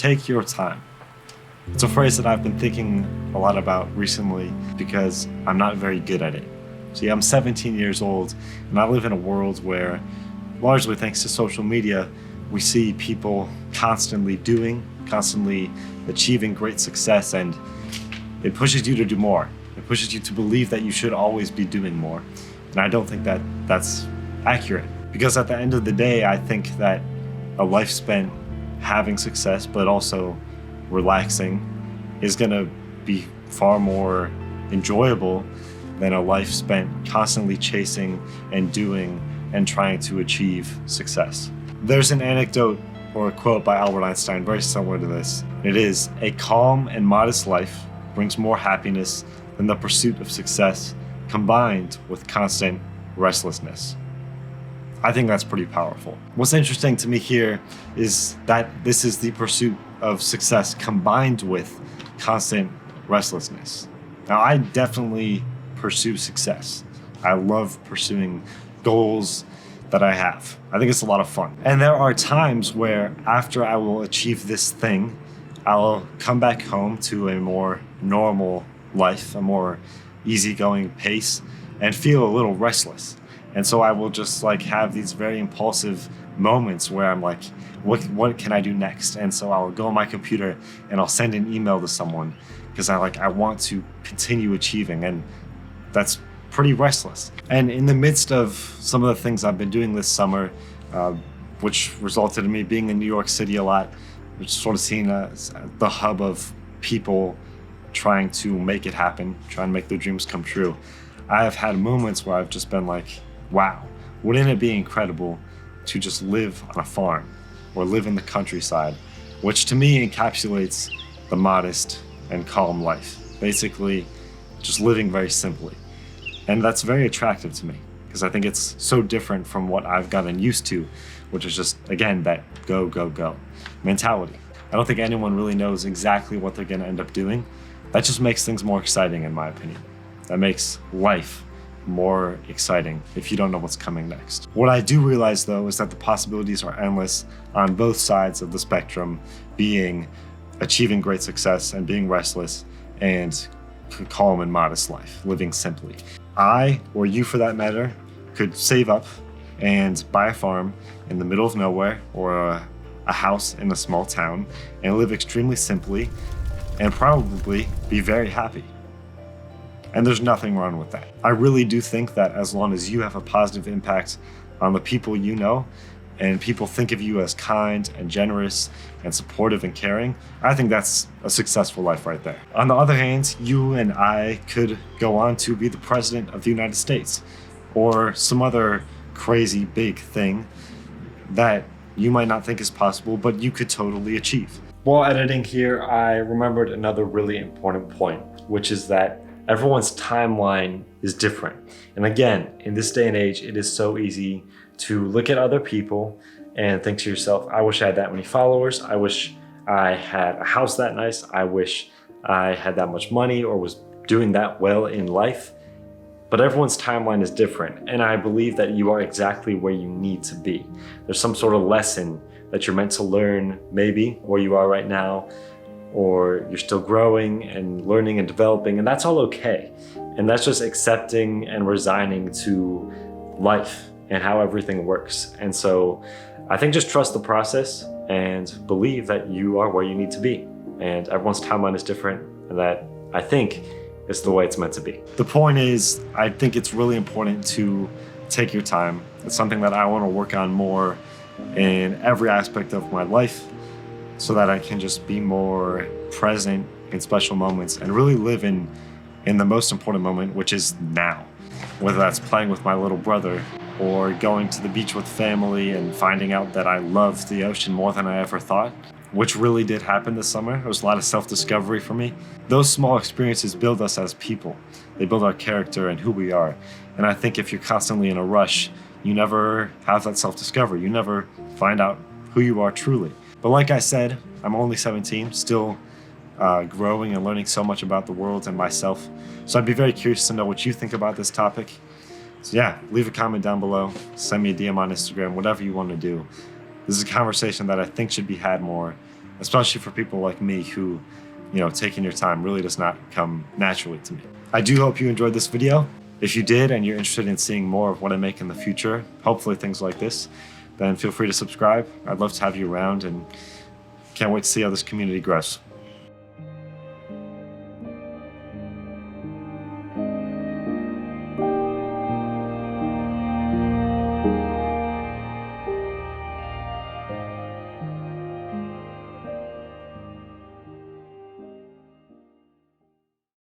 take your time. It's a phrase that I've been thinking a lot about recently because I'm not very good at it. See, I'm 17 years old and I live in a world where, largely thanks to social media, we see people constantly doing, constantly achieving great success, and it pushes you to do more. It pushes you to believe that you should always be doing more. And I don't think that that's accurate, because at the end of the day, I think that a life spent having success, but also relaxing, is gonna be far more enjoyable than a life spent constantly chasing and doing and trying to achieve success. There's an anecdote or a quote by Albert Einstein very similar to this. It is, "A calm and modest life brings more happiness than the pursuit of success combined with constant restlessness." I think that's pretty powerful. What's interesting to me here is that this is the pursuit of success combined with constant restlessness. Now, I definitely pursue success. I love pursuing goals that I have. I think it's a lot of fun. And there are times where after I will achieve this thing, I'll come back home to a more normal life, a more easygoing pace, and feel a little restless. And so I will just have these very impulsive moments where I'm like, what can I do next? And so I'll go on my computer and I'll send an email to someone because I want to continue achieving, and that's pretty restless. And in the midst of some of the things I've been doing this summer, which resulted in me being in New York City a lot, which is sort of seen as the hub of people trying to make it happen, trying to make their dreams come true, I have had moments where I've just been like, wow, wouldn't it be incredible to just live on a farm or live in the countryside, which to me encapsulates the modest and calm life. Basically, just living very simply. And that's very attractive to me because I think it's so different from what I've gotten used to, which is just, again, that go, go, go mentality. I don't think anyone really knows exactly what they're gonna end up doing. That just makes things more exciting, in my opinion. That makes life more exciting if you don't know what's coming next. What I do realize, though, is that the possibilities are endless on both sides of the spectrum, being achieving great success and being restless, and calm and modest life, living simply. I, or you for that matter, could save up and buy a farm in the middle of nowhere or a house in a small town and live extremely simply and probably be very happy. And there's nothing wrong with that. I really do think that as long as you have a positive impact on the people you know, and people think of you as kind and generous and supportive and caring, I think that's a successful life right there. On the other hand, you and I could go on to be the president of the United States or some other crazy big thing that you might not think is possible, but you could totally achieve. While editing here, I remembered another really important point, which is that everyone's timeline is different. And again, in this day and age, it is so easy to look at other people and think to yourself, I wish I had that many followers. I wish I had a house that nice. I wish I had that much money or was doing that well in life. But everyone's timeline is different. And I believe that you are exactly where you need to be. There's some sort of lesson that you're meant to learn, maybe where you are right now, or you're still growing and learning and developing, and that's all okay. And that's just accepting and resigning to life and how everything works. And so I think just trust the process and believe that you are where you need to be. And everyone's timeline is different, and that, I think, is the way it's meant to be. The point is, I think it's really important to take your time. It's something that I want to work on more in every aspect of my life so that I can just be more present in special moments and really live in the most important moment, which is now. Whether that's playing with my little brother or going to the beach with family and finding out that I love the ocean more than I ever thought, which really did happen this summer. There was a lot of self-discovery for me. Those small experiences build us as people. They build our character and who we are. And I think if you're constantly in a rush, you never have that self-discovery. You never find out who you are truly. But like I said, I'm only 17, still growing and learning so much about the world and myself. So I'd be very curious to know what you think about this topic. So yeah, leave a comment down below, send me a DM on Instagram, whatever you want to do. This is a conversation that I think should be had more, especially for people like me who, taking your time really does not come naturally to me. I do hope you enjoyed this video. If you did and you're interested in seeing more of what I make in the future, hopefully things like this, then feel free to subscribe. I'd love to have you around and can't wait to see how this community grows.